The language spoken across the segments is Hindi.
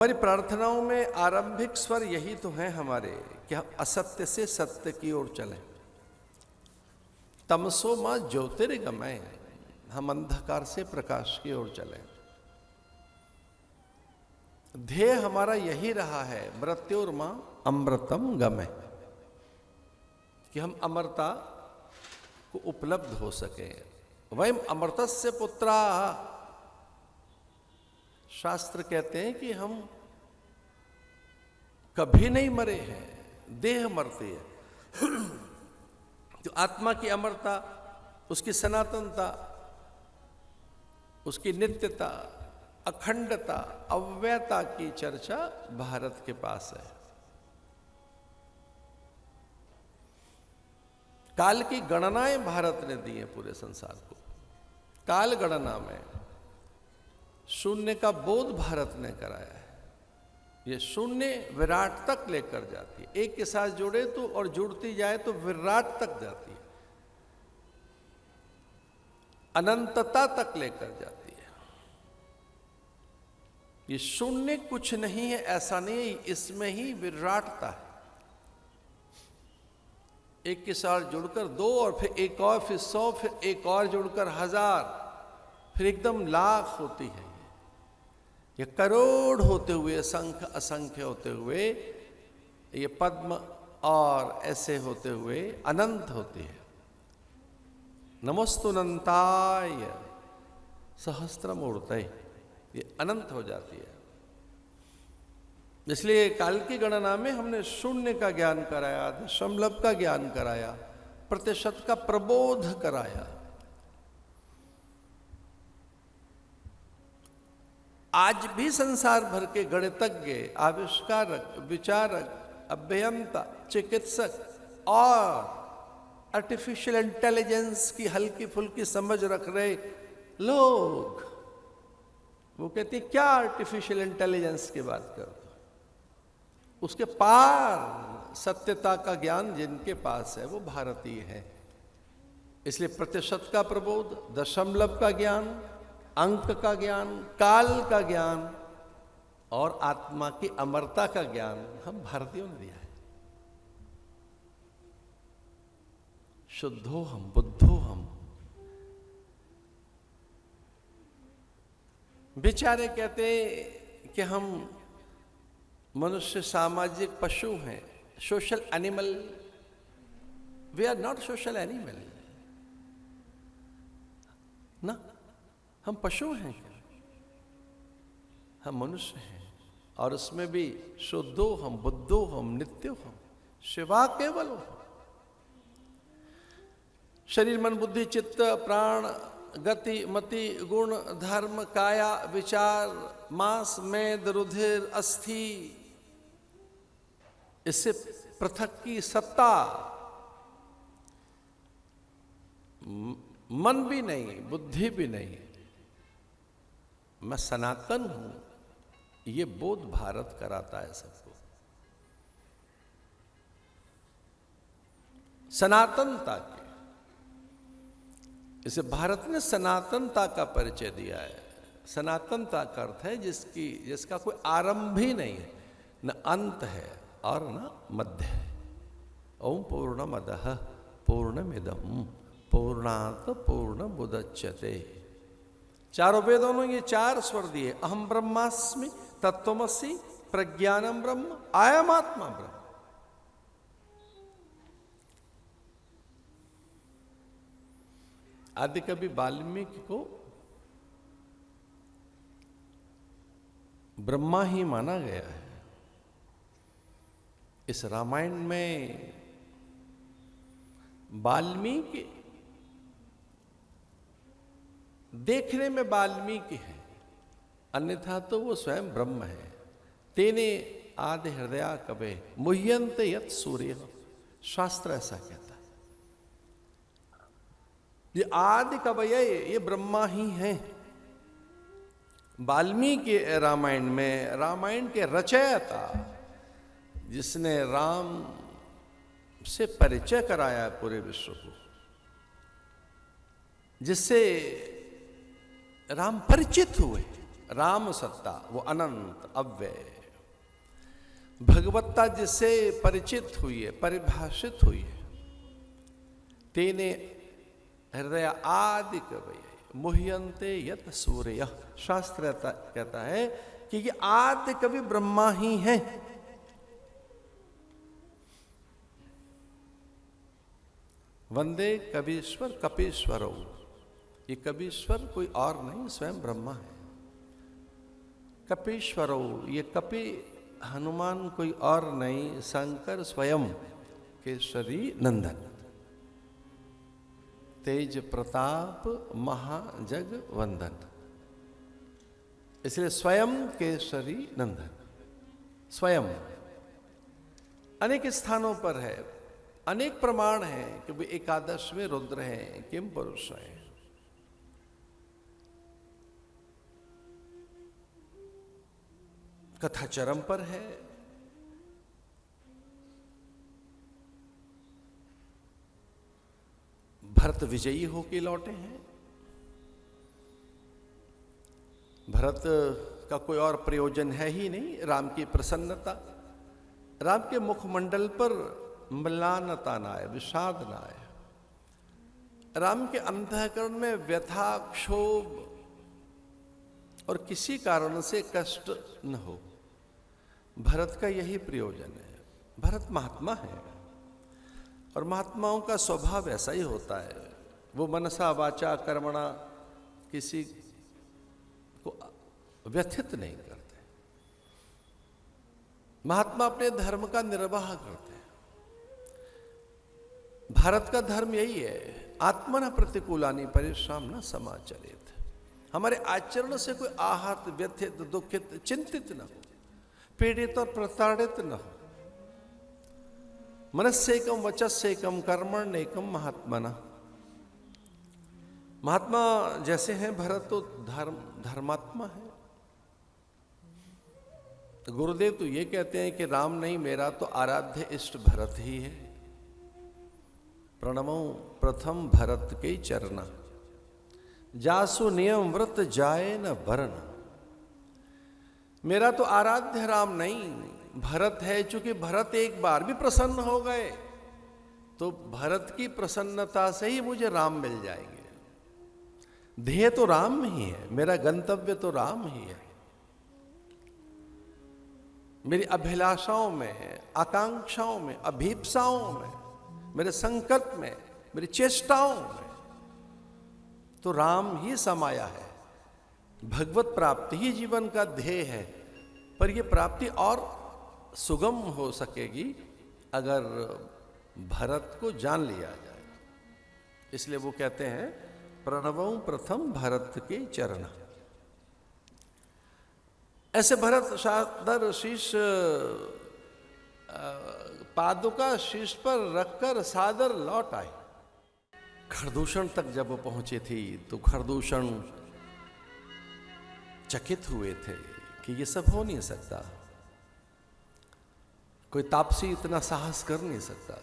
हमारी प्रार्थनाओं में आरंभिक स्वर यही तो हैं हमारे कि हम असत्य से सत्य की ओर चलें। तमसो मां ज्योतिर्गमय, हम अंधकार से प्रकाश की ओर चलें। ध्येय हमारा यही रहा है, मृत्युर्मा अमृतम गमय, कि हम अमरता को उपलब्ध हो सके। वयम अमृतस्य पुत्रा, शास्त्र कहते हैं कि हम कभी नहीं मरे हैं, देह मरती है। तो आत्मा की अमरता, उसकी सनातनता, उसकी नित्यता, अखंडता, अव्ययता की चर्चा भारत के पास है। काल की गणनाएं भारत ने दी है पूरे संसार को। काल गणना में शून्य का बोध भारत ने कराया है। ये शून्य विराट तक लेकर जाती है, एक के साथ जुड़े तो और जुड़ती जाए तो विराट तक जाती है, अनंतता तक लेकर जाती है। ये शून्य कुछ नहीं है ऐसा नहीं, इसमें ही विराटता है। एक के साथ जुड़कर दो और फिर एक और, फिर 100, फिर एक और जुड़कर 1000, फिर एकदम लाख होती है। ये करोड़ होते हुए, असंख्य असंख्य होते हुए, ये पद्म और ऐसे होते हुए अनंत होती है। नमोस्तुनंताय सहस्त्रमूर्तये, ये अनंत हो जाती है। इसलिए काल की गणना में हमने शून्य का ज्ञान कराया, दशमलव का ज्ञान कराया, प्रतिशत का प्रबोध कराया। आज भी संसार भर के गणितज्ञ, आविष्कारक, विचारक, अभियंता, चिकित्सक और आर्टिफिशियल इंटेलिजेंस की हल्की फुल्की समझ रख रहे लोग, वो कहते हैं क्या आर्टिफिशियल इंटेलिजेंस की बात करते, उसके पार सत्यता का ज्ञान जिनके पास है वो भारतीय है। इसलिए प्रतिशत का प्रबोध, दशमलव का ज्ञान, अंक का ज्ञान, काल का ज्ञान और आत्मा की अमरता का ज्ञान हम भारतीयों ने दिया है। शुद्धो हम, बुद्धो हम। बेचारे कहते कि हम मनुष्य सामाजिक पशु हैं, social animal. We are not social animal ना, हम पशु हैं, हम मनुष्य हैं। और उसमें भी शुद्धो हम, बुद्धो हम, नित्यो हम, शिवा केवलो हम। शरीर, मन, बुद्धि, चित्त, प्राण, गति, मति, गुण, धर्म, काया, विचार, मांस, मेद, रुधिर, अस्थि, इससे पृथक की सत्ता, मन भी नहीं, बुद्धि भी नहीं, मैं सनातन हूं, ये बोध भारत कराता है सबको। सनातनता के, इसे भारत ने सनातनता का परिचय दिया है। सनातनता का अर्थ है जिसका कोई आरंभ ही नहीं है, न अंत है और न मध्य है। ओम पूर्णमदः पूर्णमिदं पूर्णात् पूर्णमुदच्यते। चारों वेदों ने ये 4 स्वर दिए, अहम ब्रह्मास्मि, तत्त्वमसि, प्रज्ञानम ब्रह्म, अयम आत्मा ब्रह्म। आदि कवि वाल्मीकि को ब्रह्मा ही माना गया है। इस रामायण में वाल्मीकि देखने में वाल्मीकि है, अन्यथा तो वो स्वयं ब्रह्म है। तेने आदि हृदया कवे मुह्यन्ते यत् सूर्य, शास्त्र ऐसा कहता है। ये आदि कवये, ये ब्रह्मा ही हैं। वाल्मीकि रामायण में, रामायण के रचयिता, जिसने राम से परिचय कराया पूरे विश्व को, जिससे राम परिचित हुए, राम सत्ता वो अनंत अव्यय, भगवत्ता जिससे परिचित हुई है, परिभाषित हुई है, तेने हृदय आदि कवय मुह्यंते यत सूर्य। शास्त्र कहता है कि ये आदि कवि ब्रह्मा ही है। वंदे कवीश्वर कपीश्वरो, ये कवीश्वर कोई और नहीं, स्वयं ब्रह्मा है। कपीश्वरो, ये कपि हनुमान कोई और नहीं, शंकर स्वयं केशरी नंदन, तेज प्रताप महाजग वंदन, इसलिए स्वयं केशरी नंदन। स्वयं अनेक स्थानों पर है, अनेक प्रमाण हैं कि वे एकादश में रुद्र हैं, किम पुरुष हैं। कथा चरम पर है। भरत विजयी होके लौटे हैं। भरत का कोई और प्रयोजन है ही नहीं, राम की प्रसन्नता। राम के मुखमंडल पर म्लानता ना आए, विषाद ना आए। राम के अंतःकरण में व्यथा, क्षोभ और किसी कारण से कष्ट न हो। भरत का यही प्रयोजन है। भरत महात्मा है और महात्माओं का स्वभाव ऐसा ही होता है, वो मनसा वाचा कर्मणा किसी को व्यथित नहीं करते। महात्मा अपने धर्म का निर्वाह करते हैं। भारत का धर्म यही है, आत्मना प्रतिकूलानि परिश्रम न समाचरित। हमारे आचरण से कोई आहत, व्यथित, दुखित, चिंतित न हो, पीड़ित और प्रताड़ित न हो। मनस्येकम वचस्येकम कर्मण्येकम महात्मना। महात्मा जैसे हैं भरत, तो धर्मात्मा है। तो गुरुदेव तो ये कहते हैं कि राम नहीं, मेरा तो आराध्य इष्ट भरत ही है। प्रणमो प्रथम भरत के चरना, जासु नियम व्रत जाए न वरण। मेरा तो आराध्य राम नहीं, भरत है। चूंकि भरत एक बार भी प्रसन्न हो गए तो भरत की प्रसन्नता से ही मुझे राम मिल जाएंगे। ध्येय तो राम ही है, मेरा गंतव्य तो राम ही है। मेरी अभिलाषाओं में, आकांक्षाओं में, अभीप्साओं में, मेरे संकल्प में, मेरी चेष्टाओं में तो राम ही समाया है। भगवत प्राप्ति ही जीवन का ध्येय है। पर यह प्राप्ति और सुगम हो सकेगी अगर भरत को जान लिया जाए। इसलिए वो कहते हैं प्रणवं प्रथम भरत के चरण। ऐसे भरत सादर शीश पादुका शीश पर रखकर सादर लौट आए। खरदूषण तक जब वो पहुंचे थी तो खरदूषण चकित हुए थे कि ये सब हो नहीं सकता, कोई तापसी इतना साहस कर नहीं सकता।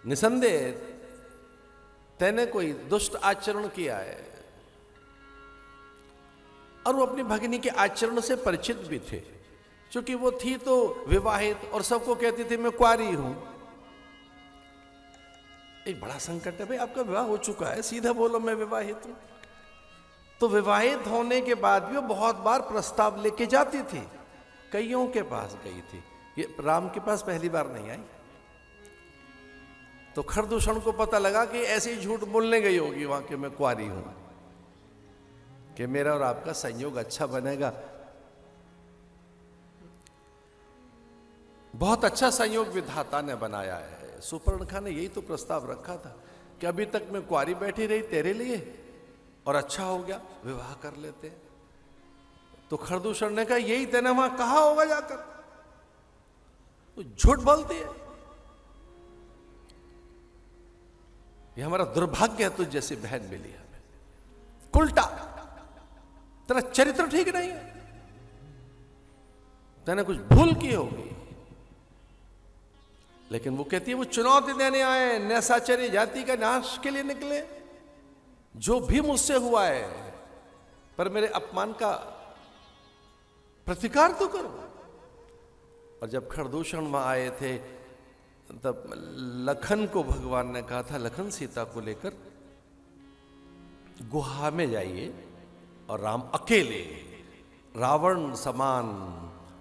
निसंदेह तैने कोई दुष्ट आचरण किया है, और वो अपनी भगिनी के आचरण से परिचित भी थे। क्योंकि वो थी तो विवाहित और सबको कहती थी मैं कुंवारी हूं। एक बड़ा संकट है भाई, आपका विवाह हो चुका है, सीधा बोलो मैं विवाहित हूं। तो विवाहित होने के बाद भी वो बहुत बार प्रस्ताव लेके जाती थी, कईयों के पास गई थी, ये राम के पास पहली बार नहीं आई। तो खरदूषण को पता लगा कि ऐसे ही झूठ बोलने गई होगी वहां के मैं कुंवारी हूं, कि मेरा और आपका संयोग अच्छा बनेगा। बहुत अच्छा संयोग विधाता ने बनाया है। सुपर्णखा ने यही तो प्रस्ताव रखा था कि अभी तक मैं कुंवारी बैठी रही तेरे लिए, और अच्छा हो गया विवाह कर लेते। तो खरदूषण ने कहा यही तेने वहां कहा होगा जाकर, तो झूठ बोलती है। ये हमारा दुर्भाग्य है, तुझ जैसी बहन मिली हमें। उल्टा तेरा चरित्र ठीक नहीं है, तूने कुछ भूल की होगी। लेकिन वो कहती है वो चुनौती देने आए, नैसाचरी जाति का नाश के लिए निकले। जो भी मुझसे हुआ है पर मेरे अपमान का प्रतिकार तो करो। और जब खरदूषण वहां आए थे तब लखन को भगवान ने कहा था, लखन सीता को लेकर गुहा में जाइए और राम अकेले रावण समान,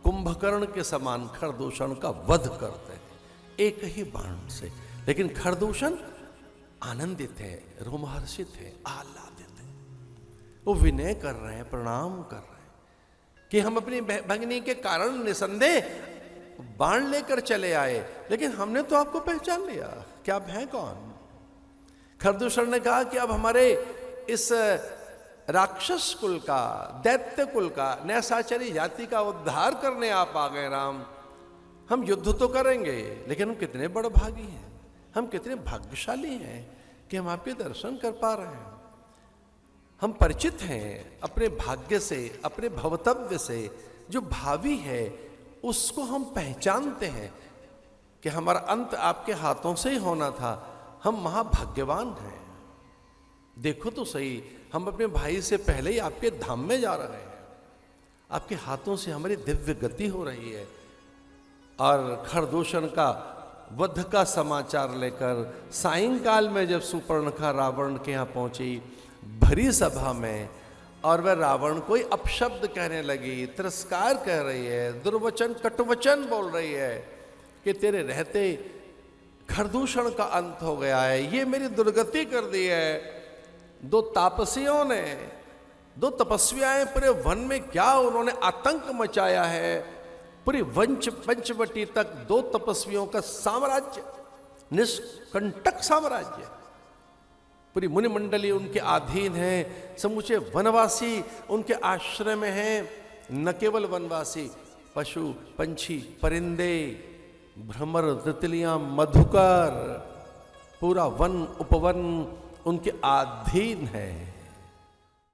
कुंभकर्ण के समान खरदूषण का वध करते हैं एक ही बाण से। लेकिन खरदूषण आनंदित है, रोमहर्षित है, आह्लादित है। वो विनय कर रहे हैं, प्रणाम कर रहे हैं कि हम अपनी भगिनी के कारण निसंदेह बाण लेकर चले आए, लेकिन हमने तो आपको पहचान लिया कि आप हैं कौन। खरदूषण ने कहा कि अब हमारे इस राक्षस कुल का, दैत्य कुल का, नैसाचरी जाति का उद्धार करने आप आ गए राम। हम युद्ध तो करेंगे, लेकिन हम कितने बड़भागी हैं, हम कितने भाग्यशाली हैं कि हम आपके दर्शन कर पा रहे हैं। हम परिचित हैं अपने भाग्य से, अपने भवतव्य से। जो भावी है उसको हम पहचानते हैं कि हमारा अंत आपके हाथों से ही होना था। हम महाभाग्यवान हैं। देखो तो सही, हम अपने भाई से पहले ही आपके धाम में जा रहे हैं। आपके हाथों से हमारी दिव्य गति हो रही है। और खरदूषण का वध का समाचार लेकर सायंकाल में जब सुपर्णखा रावण के यहाँ पहुंची भरी सभा में, और वह रावण कोई अपशब्द कहने लगी, तिरस्कार कह रही है, दुर्वचन कटुवचन बोल रही है कि तेरे रहते खरदूषण का अंत हो गया है, ये मेरी दुर्गति कर दी है। दो तापसियों ने, दो तपस्वियाएं पूरे वन में क्या उन्होंने आतंक मचाया है। पूरी पंचवटी तक दो तपस्वियों का साम्राज्य, निष्कंटक साम्राज्य, पूरी मुनि मंडली उनके अधीन है। समूचे वनवासी उनके आश्रय में हैं। न केवल वनवासी, पशु पंछी, परिंदे, भ्रमर, तितलियां, मधुकर, पूरा वन उपवन उनके अधीन है।